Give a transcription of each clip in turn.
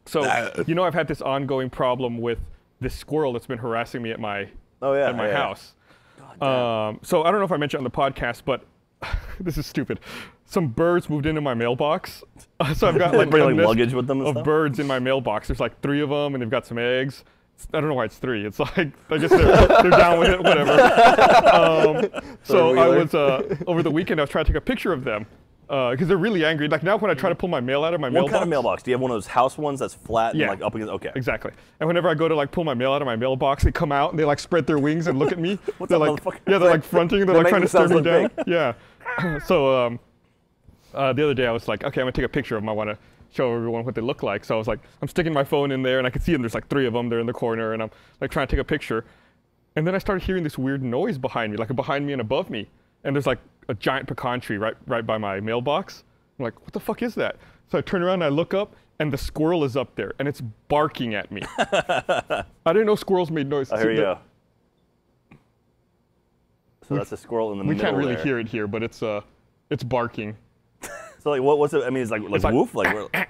So I've had this ongoing problem with this squirrel that's been harassing me at my house. So I don't know if I mentioned on the podcast, but this is stupid. Some birds moved into my mailbox. So I've got like bring luggage with them and of stuff? birds in my mailbox. There's like 3 of them, and they've got some eggs. I don't know why it's 3. It's like I guess they're down with it, whatever. So I was over the weekend. I was trying to take a picture of them because they're really angry. Like now, when I try to pull my mail out of my mailbox. What kind of mailbox? Do you have one of those house ones that's flat and like up against? Okay. Exactly. And whenever I go to like pull my mail out of my mailbox, they come out and they like spread their wings and look at me. They're like, they're like fronting. They're like trying to stare me down. Yeah. So the other day I was like, okay, I'm gonna take a picture of them. I want to show everyone what they look like. So I was like, I'm sticking my phone in there, and I can see them. There's like 3 of them. They're in the corner, and I'm like trying to take a picture. And then I started hearing this weird noise behind me, like behind me and above me. And there's like a giant pecan tree right by my mailbox. I'm like, what the fuck is that? So I turn around and I look up, and the squirrel is up there, and it's barking at me. I didn't know squirrels made noise. Oh, here you go. So that's a squirrel in the middle. We can't really hear it here, but it's barking. So like, what's it? I mean, it's like woof, like.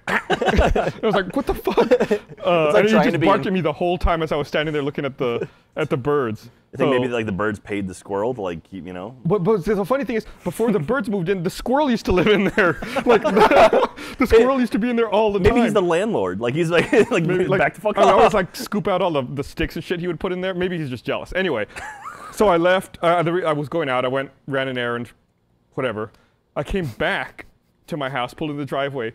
I was like, what the fuck? And he just barked at me the whole time as I was standing there looking at the birds. I think maybe like the birds paid the squirrel to like keep, But the funny thing is, before the birds moved in, the squirrel used to live in there. Like the squirrel used to be in there all the time. Maybe he's the landlord. Like he's like back to fuck off. I always like scoop out all the sticks and shit he would put in there. Maybe he's just jealous. Anyway, so I left. I was going out. I ran an errand, whatever. I came back to my house, pulled in the driveway.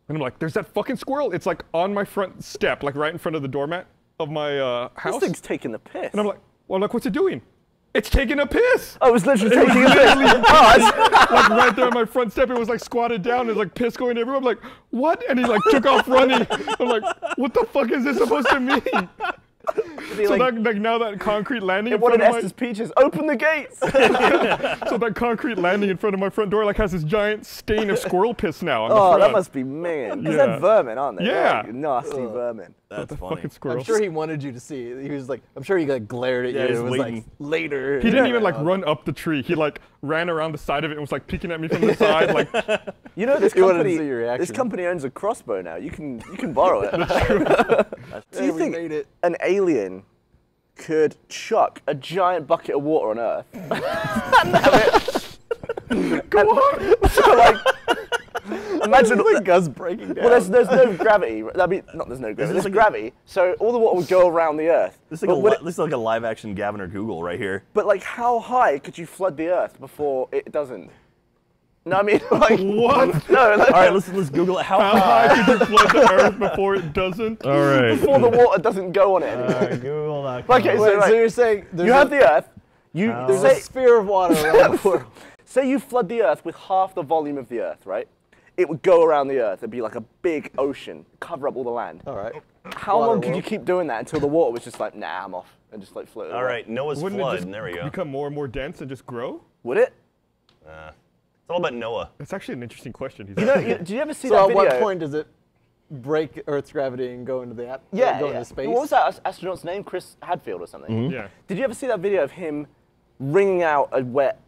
And I'm like, there's that fucking squirrel. It's like on my front step, like right in front of the doormat of my house. This thing's taking the piss. And I'm like, well, look, what's it doing? It's taking a piss. Oh, it was literally taking a piss. Like right there on my front step, it was like squatted down. There's like piss going everywhere. I'm like, what? And he like took off running. I'm like, what the fuck is this supposed to mean? So like now that concrete landing in front of Estes Peaches, open the gates! So that concrete landing in front of my front door like has this giant stain of squirrel piss now on the front. That must be mean. Because they're vermin, aren't they? Yeah. Like nasty vermin. That's funny. Fucking squirrel. I'm sure he wanted you to see it. He was like, I'm sure he like glared at you. It was like later. He didn't even like run up the tree. He like ran around the side of it and was like peeking at me from the side. Like, this company owns a crossbow now. You can borrow it. Do you think an alien could chuck a giant bucket of water on Earth? Go on. So like, imagine the Gus breaking down. Well, there's no gravity. There's no gravity. There's gravity. So all the water would go around the Earth. This is like a live action Gavin or Google right here. But like, how high could you flood the Earth before it doesn't? No, I mean, like what? No. All right, let's Google it. How high could you flood the Earth before it doesn't? All right. Before the water doesn't go on it anymore. Google that. Okay, so you're saying you have the Earth. There's a sphere of water around the world. Say you flood the Earth with half the volume of the Earth, right? It would go around the Earth. It'd be like a big ocean, cover up all the land. All right. How long could you keep doing that until the water was just like, nah, I'm off, and just like floated away? All right, Noah's Wouldn't flood. it just There we go. become more and more dense and just grow? Would it? It's all about Noah. That's actually an interesting question. Did you ever see So that at video? what point does it break Earth's gravity and go into the go into space? What was that astronaut's name? Chris Hadfield or something? Mm-hmm. Yeah. Did you ever see that video of him wringing out a wet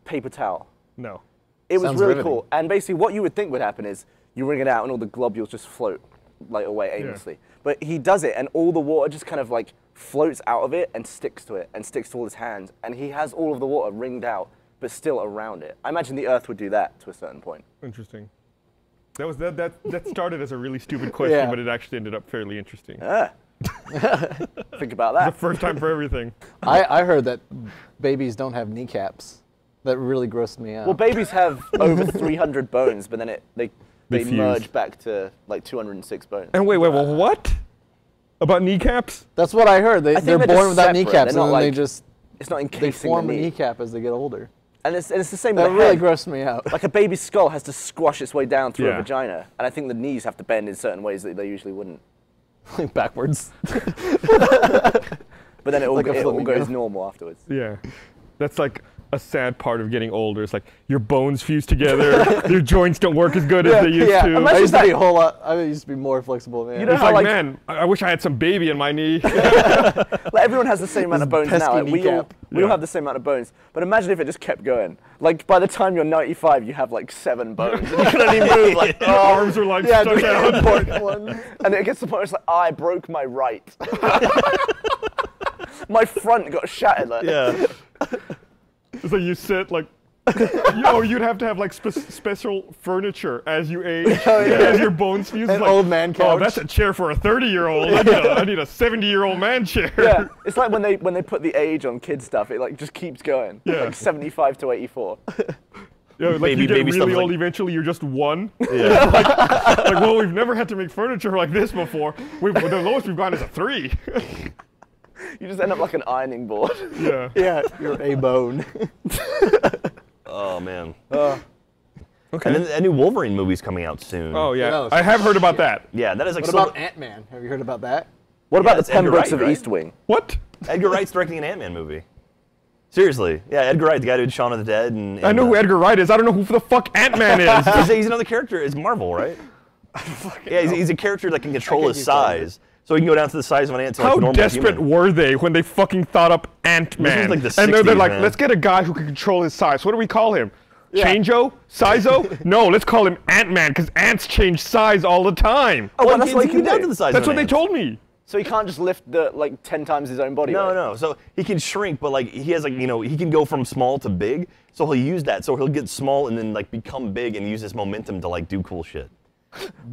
paper towel? No. It was Sounds really riveting. cool. And basically what you would think would happen is you wring it out and all the globules just float like away aimlessly. Yeah. But he does it and all the water just kind of like floats out of it and sticks to it and sticks to all his hands. And he has all of the water wringed out but still around it. I imagine the Earth would do that to a certain point. Interesting. That started as a really stupid question, but it actually ended up fairly interesting. Yeah. Think about that. The first time for everything. I heard that babies don't have kneecaps. That really grossed me out. Well, babies have over 300 bones, but then they merge back to like 206 bones. And wait, what? About kneecaps? That's what I heard. They're they're born without separate. kneecaps, They're and not then it's not encasing they form the a knee. kneecap as they get older. And it's the same That with the really head. grossed me out. Like a baby's skull has to squash its way down through a vagina, and I think the knees have to bend in certain ways that they usually wouldn't. Like backwards. But then it all, Like a it all flamingo. goes normal afterwards. Yeah. That's like a sad part of getting older. It's like your bones fuse together, your joints don't work as good as they used to. I used to be a whole lot. I used to be more flexible, man. You know It's how, like, like, man, I wish I had some baby in my knee. like everyone has the same amount of bones pesky now. Like, we all Yeah. have the same amount of bones. But imagine if it just kept going. Like by the time you're 95, you have like 7 bones, and you can only move like Your arms are like stuck just out. important one. And it gets to the point where it's like, I broke my right. My front got shattered. Like. Yeah. It's like you sit like, you'd have to have like special furniture as you age, as your bones fuse. An like, old man Oh, couch. that's a chair for a 30-year-old. I need a 70-year-old man chair. Yeah, it's like when they put the age on kid stuff, it like just keeps going. Yeah. Like 75 to 84. Like Baby- you get baby really stuff's old like- eventually, you're just 1. Yeah. Like, well, we've never had to make furniture like this before. The lowest we've gone is a 3. You just end up like an ironing board. Yeah. Yeah, you're a bone. Oh man. Okay. And then a new Wolverine movie's coming out soon. Oh yeah, No, I have heard about that. Yeah, that is like What so. about Ant-Man? Have you heard about that? What about it's the Tim Edgar Brooks Wright, of right? East Wing? What? Edgar Wright's directing an Ant-Man movie. Seriously. Yeah, Edgar Wright, the guy who did Shaun of the Dead. And I know who Edgar Wright is. I don't know who the fuck Ant-Man is. He's another character. It's Marvel, right? Yeah, he's a character that can control his keep saying size. So he can go down to the size of an ant to like How normal desperate human. were they when they fucking thought up Ant-Man? This was like the and they're 60s, like, man. let's get a guy who can control his size. What do we call him? Yeah. Chango? Sizo? No, let's call him Ant-Man because ants change size all the time. Oh, Well, that's what he he can can get down do. to the size That's of what an they ant. told me. So he can't just lift the like 10 times his own body weight. No. So he can shrink, but like he has like he can go from small to big. So he'll use that. So he'll get small and then like become big and use his momentum to like do cool shit.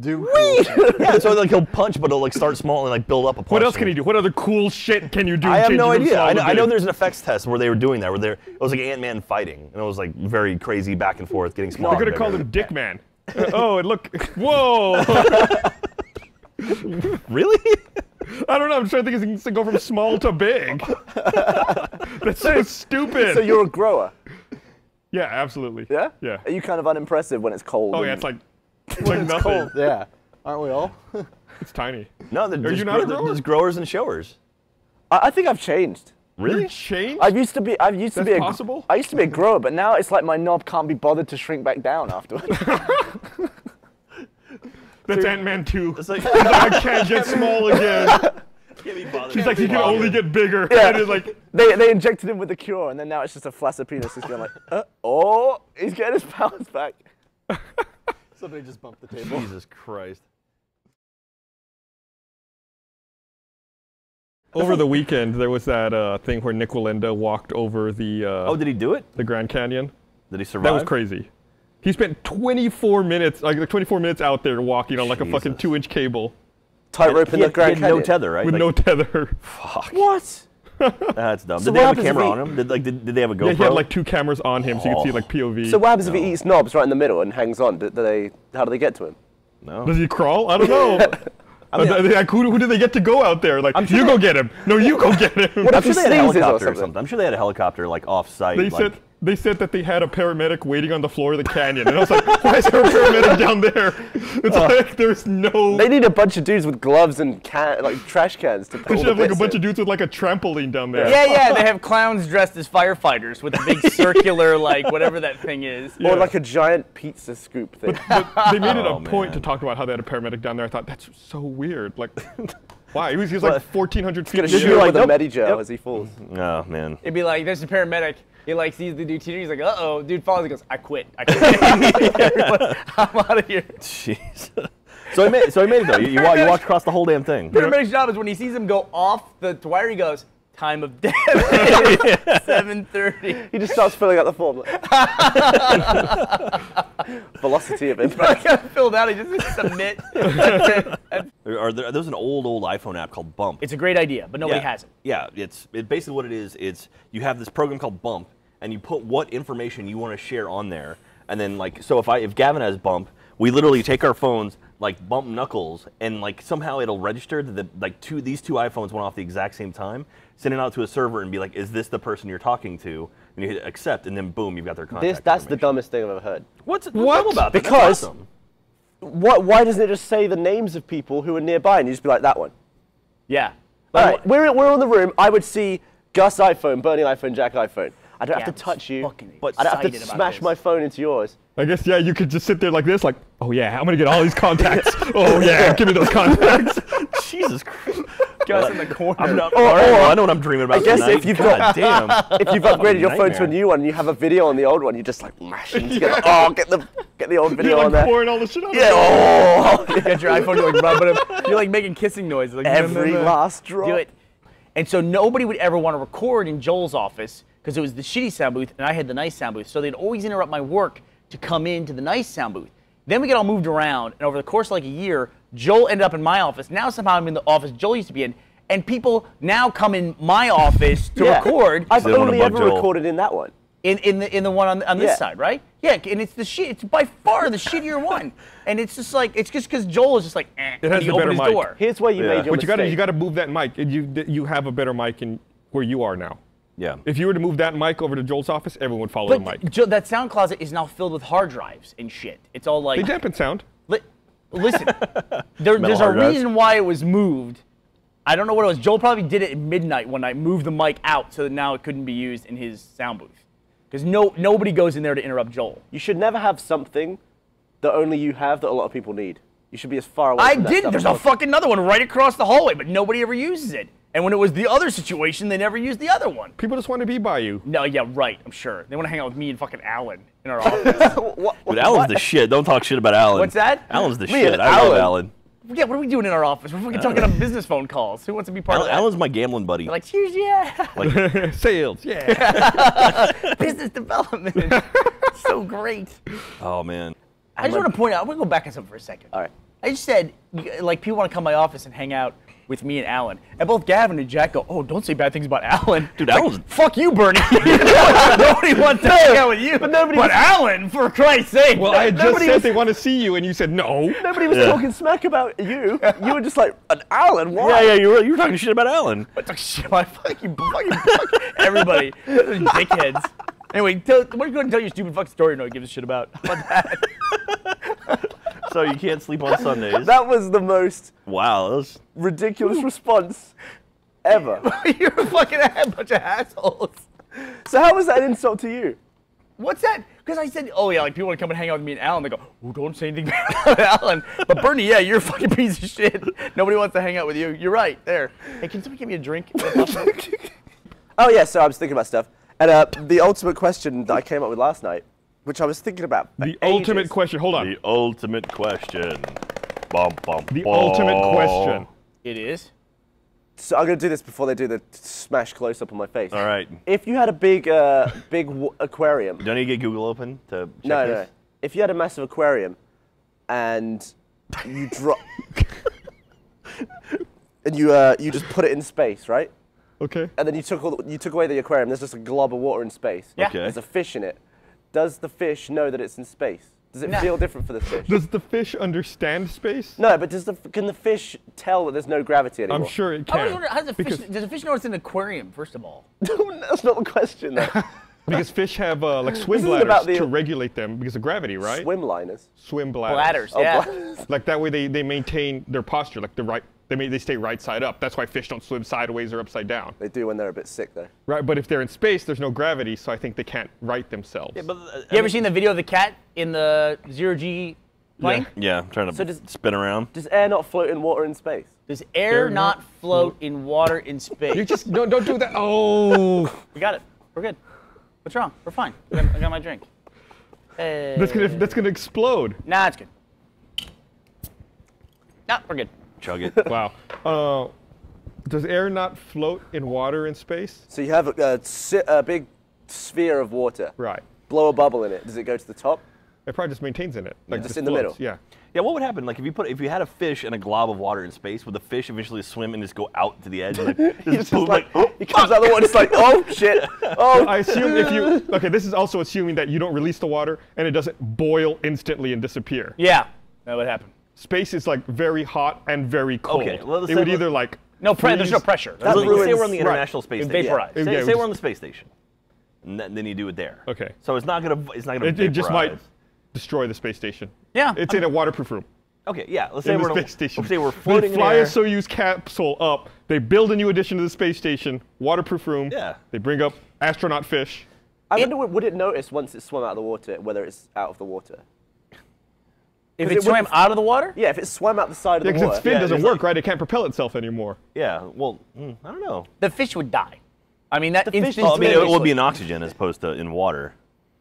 Yeah. So like he'll punch, but he'll like start small and like build up a punch. What else can he do? What other cool shit can you do? I have no changing from idea. small to I know big? there's an effects test where they were doing that, where it was like Ant-Man fighting, and it was like very crazy back and forth, getting They smaller. could have called him Dick Man. Oh, and look. Whoa. Really? I don't know. I'm trying to think of things to go from small to big. That's so stupid. So you're a grower. Yeah, absolutely. Yeah? Yeah. Are you kind of unimpressive when it's cold? Oh and- yeah, it's like nothing. Cold. Yeah. Aren't we all? It's tiny. No, they're you not a grower? there's growers and showers. I think I've changed. Really? You changed? I used to be That's a possible? I used to be a grower, but now it's like my knob can't be bothered to shrink back down afterwards. That's Ant-Man 2. It's like I can't get small again. can't be bothered. He's like, he can only get bigger. Yeah. And it's like, They injected him with the cure, and then now it's just a flaccid penis. He's going like, oh, he's getting his powers back. Somebody just bumped the table. Jesus Christ. over the weekend, there was that thing where Nick Walenda walked over the Oh, did he do it? the Grand Canyon. Did he survive? That was crazy. He spent 24 minutes, like 24 minutes out there walking on like a fucking Jesus. 2-inch cable Tightrope in He the Grand had Canyon. no tether, right? with Like, no tether. Fuck. What? That's dumb. So Did they what have a happens if camera he- on him? Did they have a GoPro? Yeah, he had like 2 cameras on him, so you could see Oh. like POV. So what happens if he eats knobs right in the middle and hangs on? How do they get to him? No. Does he crawl? I don't know. Like, who do they get to go out there? Like, sure you they- go get him. No, you go get him. What I'm if sure he they had a sneezes or helicopter or something? something. I'm sure they had a helicopter like off-site. They like, said that they had a paramedic waiting on the floor of the canyon, and I was like, why is there a paramedic down there? It's like there's no. They need a bunch of dudes with gloves and like trash cans to put They all should the have like a bits bunch in. of dudes with like a trampoline down there. Yeah, they have clowns dressed as firefighters with a big circular, like, whatever that thing is. Yeah. Or like a giant pizza scoop thing. But they made it a Oh, point to man. talk about how they had a paramedic down there. I thought that's so weird. Like, why? He was like 1,400 feet. Gonna in the shoot air. him like, with a nope, Medigel yep. as he falls. Oh man. It'd be like, there's a paramedic. He like sees the dude teetering. He's like, uh-oh. Dude falls. He goes, I quit. Everyone, I'm out of here. Jeez. So he made it though. You walked across the whole damn thing. Paramedic's job is when he sees him go off the wire, he goes, time of death. 7:30. He just starts filling out the form. Velocity of I impact. got filled out. He just hits submit. There's an old iPhone app called Bump. It's a great idea, but nobody has it. Yeah, basically what it is. It's you have this program called Bump, and you put what information you want to share on there, and then like so if Gavin has Bump, we literally take our phones, like bump knuckles, and like somehow it'll register that these two iPhones went off the exact same time, send it out to a server and be like, is this the person you're talking to? And you hit accept, and then boom, you've got their contact. That's the information. dumbest thing I've ever heard. What's dumb about that? Because- That's awesome. Why doesn't it just say the names of people who are nearby and you just be like, that one? Yeah. All right, we're in the room. I would see Gus iPhone, Burnie iPhone, Jack iPhone. I don't have to Gavin's touch you. But I don't have to excited about smash this. my phone into yours. I guess, yeah, you could just sit there like this, like, oh yeah, I'm gonna get all these contacts. Oh yeah, give me those contacts. Jesus Christ. Just in the corner. I'm not, all right, well, I know what I'm dreaming about I guess tonight. if you've God damn. If you've upgraded your phone to a nightmare. new one and you have a video on the old one, you just like mashing together. Oh, get the old video You're on like there. pouring all the shit out. Yeah, oh. You got your iPhone, you're like rubbing it. You're like making kissing noises. Like, Every last drop. Do it. And so nobody would ever want to record in Joel's office because it was the shitty sound booth and I had the nice sound booth. So they'd always interrupt my work to come into the nice sound booth. Then we get all moved around, and over the course of like a year, Joel ended up in my office. Now somehow I'm in the office Joel used to be in, and people now come in my office to record. I've They don't wanna only bug ever Joel. recorded in that one. In the one on this Yeah. side, right? Yeah, and it's the shit. It's by far the shittier one, and it's just like it's just because Joel is just like, It has and he the opened better his mic. door. Here's where you Yeah. made your But mistake. you gotta move that mic. You have a better mic in where you are now. Yeah. If you were to move that mic over to Joel's office, everyone would follow the mic. But Joe, that sound closet is now filled with hard drives and shit. It's all like They dampen sound. Listen, there's a hard drives. reason why it was moved. I don't know what it was. Joel probably did it at midnight one night, moved the mic out so that now it couldn't be used in his sound booth. Because nobody goes in there to interrupt Joel. You should never have something that only you have that a lot of people need. You should be as far away I from that did. stuff There's as a possible. fucking another one right across the hallway, but nobody ever uses it. And when it was the other situation, they never used the other one. People just want to be by you. No, yeah, right. I'm sure they want to hang out with me and fucking Alan in our office. Dude, Alan's the shit. Don't talk shit about Alan. What's that? Alan's the Me shit. and I love Alan. Alan. Yeah, what are we doing in our office? We're fucking talking on business phone calls. Who wants to be part of that? Alan's my gambling buddy. Like, cheers, yeah. Sales, yeah. Business development. So great. Oh man. I just want to point out, I want to go back on something for a second. All right. I just said, like, people want to come to my office and hang out with me and Alan. And both Gavin and Jack go, oh, don't say bad things about Alan. Dude, Like, Alan's- fuck you, Bernie. Nobody wants to hang out with you. But Alan, for Christ's sake. Well, I just Nobody said was- they want to see you, and you said no. Nobody was talking smack about you. You were just like, an Alan, why? Yeah, you were talking shit about Alan. What the shit? My fucking everybody. Those dickheads. Anyway, why don't you go ahead and tell your stupid fucking story no one gives a shit about. How about that? So you can't sleep on Sundays. That was the most Wow. That was, ridiculous response ever. You're a fucking bunch of assholes. So how was that an insult to you? What's that? Because I said, oh yeah, like people want to come and hang out with me and Alan. They go, oh, don't say anything about Alan. But Bernie, yeah, you're a fucking piece of shit. Nobody wants to hang out with you. You're right, there. Hey, can somebody give me a drink? Oh yeah, so I was thinking about stuff. And the ultimate question that I came up with last night, which I was thinking about for The ultimate ages. question. Hold on. the ultimate question. Bum, bum, The bum. ultimate question. It is. So I'm gonna do this before they do the smash close up on my face. All right. If you had a big aquarium. Don't you get Google open to check No, this? no. If you had a massive aquarium and you drop and you just put it in space, right? Okay. And then you took away the aquarium. There's just a glob of water in space. Yeah. Okay. There's a fish in it. Does the fish know that it's in space? Does it No. feel different for the fish? Does the fish understand space? No, but can the fish tell that there's no gravity anymore? I'm sure it I always can. wonder, how does a fish, because, does a fish know it's in an aquarium, first of all? That's not the question. Though. because fish have like swim isn't bladders about the- to regulate them because of gravity, right? Swim liners. Swim bladders. Bladders, Oh, yeah. bladders. Like that way they maintain their posture, like they stay right side up. That's why fish don't swim sideways or upside down. They do when they're a bit sick, though. Right, but if they're in space, there's no gravity, so I think they can't right themselves. Yeah, but, You ever seen the video of the cat in the zero-G plane? Yeah, I'm trying to So does- spin around. Does air not float in water in space? Does air Air not not float in water in space? You just don't do that. Oh, We got it. We're good. What's wrong? We're fine. I got my drink. that's gonna explode. Nah, it's good. Nah, we're good. Chug it. Wow. Does air not float in water in space? So you have a big sphere of water. Right. Blow a bubble in it. Does it go to the top? It probably just maintains in it. Like Just in the middle. Yeah. Yeah, what would happen? Like if you had a fish and a glob of water in space, would the fish eventually swim and just go out to the edge? And like, He's just boom, like, he comes out of the water, it's like, oh shit, oh. I assume if you okay, this is also assuming that you don't release the water and it doesn't boil instantly and disappear. Yeah, that would happen. Space is like very hot and very cold. Okay, well, let's it say would let's- either like There's no freeze- pressure. That let's say ruins- we're on the International Space It Station. vaporized. Yeah, Say, it say was- we're on the space station, and then you do it there. Okay. So it's not gonna It just might destroy the space station. Yeah. It's in a waterproof room. Okay, yeah. Let's say In the we're space station. Let's say we're floating They fly in a air. Soyuz capsule up. They build a new addition to the space station, waterproof room. Yeah. They bring up astronaut fish. I wonder, would it notice once it swam out of the water whether it's out of the water? If it swam out of the water? Yeah, if it swam out the side of the because water. its fin doesn't work, right? It can't propel itself anymore. Yeah, well, I don't know. The fish would die. I mean, that fish- Well, I mean, it Instantaneously. would be in oxygen as opposed to in water.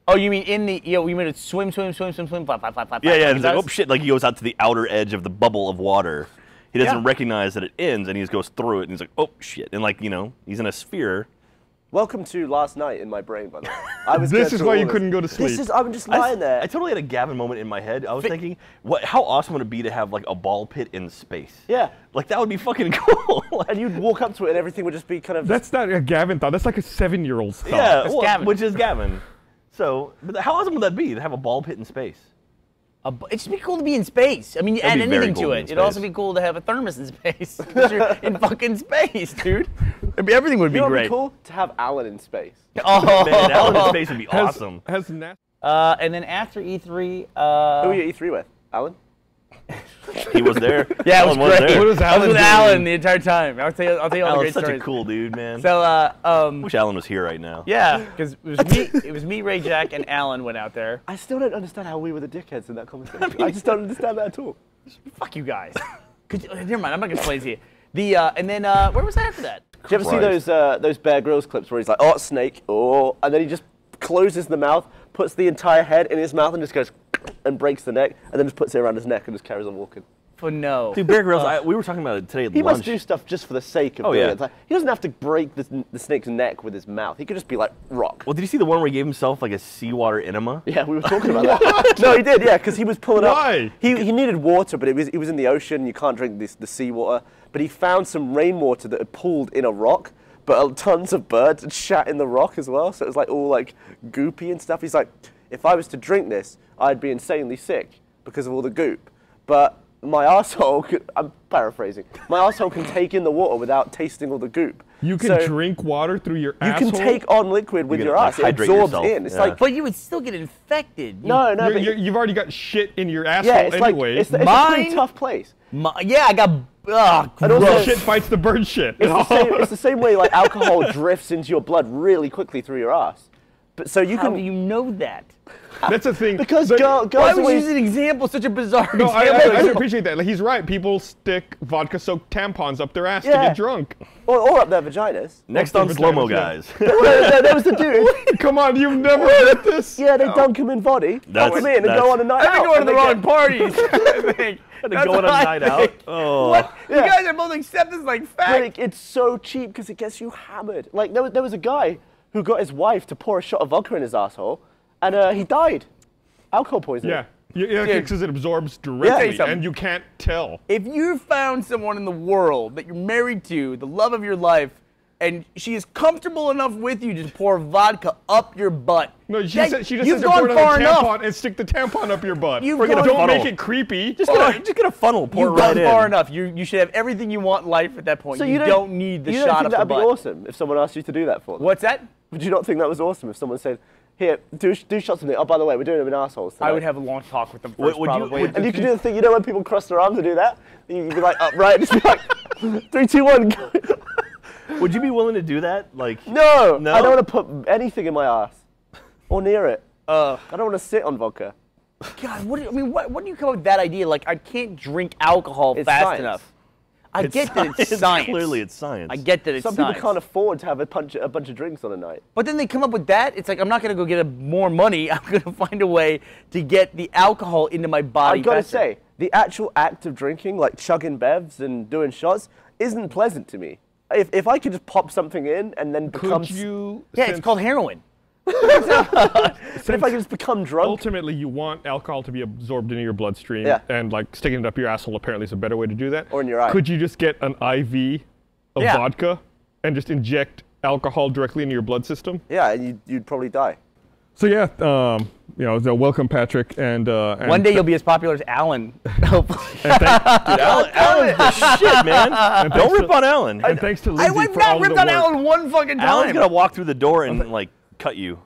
Oh, you mean in the, you mean it swim, flap, flap, flap, flap, Yeah, like it's like, does? oh shit, like he goes out to the outer edge of the bubble of water. He doesn't Yeah. recognize that it ends, and he just goes through it, and he's like, oh shit. And like, he's in a sphere. Welcome to last night in my brain, by the way. I was This going is through why all you this. couldn't go to sleep. I'm just lying there. I totally had a Gavin moment in my head. I was thinking, how awesome would it be to have like a ball pit in space? Yeah. Like that would be fucking cool. Like, And you'd walk up to it and everything would just be kind of... That's not a Gavin thought. That's like a 7-year-old's thought. yeah, That's well, Gavin. which is Gavin. So, but how awesome would that be to have a ball pit in space? It'd just be cool to be in space. I mean, you That'd add be very anything cool to in it. It'd also space. be cool to have a thermos in space. 'Cause you're in fucking space, dude. Everything would be You know what would great. be cool? To have Alan in space. Oh. Man, Alan in space would be awesome. Has NASA And then after E3, Who were you at E3 with? Alan? He was there. yeah, it was Alan was great. there. What was I was Alan with doing? Alan the entire time. I'll tell you all the Alan's great such stories. a cool dude, man. So, Wish Alan was here right now. yeah, because it was me, Ray Jack, and Alan went out there. I still don't understand how we were the dickheads in that conversation. I just don't understand that at all. Fuck you guys. Never mind, I'm not gonna explain it to you. And then where was I after that? Do you ever see those Bear Grylls clips where he's like, oh, snake, oh, and then he just closes the mouth, puts the entire head in his mouth and just goes and breaks the neck, and then just puts it around his neck and just carries on walking. For no. Dude, Bear Grylls, we were talking about it today at He lunch. must do stuff just for the sake of Oh, doing yeah. it. It's like, he doesn't have to break the snake's neck with his mouth. He could just be like, rock. Well, did you see the one where he gave himself like a seawater enema? Yeah, we were talking about that. No, he did, yeah, because he was pulling Why? up. He needed water, but it was in the ocean. You can't drink the seawater. But he found some rainwater that had pooled in a rock, but tons of birds had shat in the rock as well. So it was like all like goopy and stuff. He's like, if I was to drink this, I'd be insanely sick because of all the goop. But my asshole, I'm paraphrasing, my asshole can take in the water without tasting all the goop. You can So drink water through your You asshole? can take on liquid with can, your like, ass. It hydrate absorbs yourself, in. It's yeah. like, But you would still get infected. no, but You've already got shit in your asshole yeah, it's anyway. like, it's a pretty Mine- tough place. Yeah, I got. And also- Well, shit fights the bird shit. It's the same way like alcohol drifts into your blood really quickly through your ass. But so you How can do you know that? That's the thing. because The- girls Why would you always use an example? Such a bizarre No, example. I appreciate that. Like, he's right. People stick vodka-soaked tampons up their ass to Yeah. get drunk. or up their vaginas. Next Or on vaginas, Slow-Mo, yeah. guys. There was the dude. Come on, you've never heard this? Yeah, they dunk him in body, pop That's- him in, and that's- go on a night I think out. going to the and wrong they parties. I think. To That's go on a what I night out. think. Oh. What? Yeah. You guys are both accept this like fact. Like, it's so cheap because it gets you hammered. Like there was a guy who got his wife to pour a shot of vodka in his asshole, and he died. Alcohol poisoning. Yeah. Yeah, Dude. because it absorbs Tell directly, you something. and you can't tell. If you found someone in the world that you're married to, the love of your life, and she is comfortable enough with you to pour vodka up your butt. No, she that- just you've said to gone pour it on far a enough. tampon and stick the tampon up your butt. You've Don't gone funnel. make it creepy. Just get a funnel, pour You've it right gone far in. enough. You should have everything you want in life at that point. So you don't need the you shot don't up think the that'd be butt. awesome if someone asked you to do that for them? What's that? Would you not think that was awesome if someone said, "Here, do shots of me. Oh, by the way, we're doing them in assholes tonight." I would have a long talk with them Would first, you- probably. would- And you can do the thing, you know, when people cross their arms and do that, you'd be like upright, just be like, 3, 2, 1. Go. Would you be willing to do that? Like, No, No? I don't want to put anything in my ass or near it. I don't want to sit on vodka. God, what do you come up with that idea? Like, I can't drink alcohol It's fast science. enough. I get that it's science. Clearly, it's science. I get that it's Some science. people can't afford to have a bunch of drinks on a night. But then they come up with that. It's like, I'm not going to go get more money. I'm going to find a way to get the alcohol into my body I've got to faster. say, the actual act of drinking, like chugging bevs and doing shots, isn't pleasant to me. If I could just pop something in and then become... Could you? Yeah, it's since- called heroin. But if I could just become drunk... Ultimately, you want alcohol to be absorbed into your bloodstream, Yeah. and like sticking it up your asshole apparently is a better way to do that. Or in your eye. Could you just get an IV of Yeah. vodka and just inject alcohol directly into your blood system? Yeah, and you'd probably die. So yeah, so welcome Patrick, and One day you'll be as popular as Alan. Hopefully. Alan's the shit, man. Don't rip on Alan. and thanks to I Lindsay would for not all ripped the on work. Alan one fucking time. Alan's gonna walk through the door and like cut you.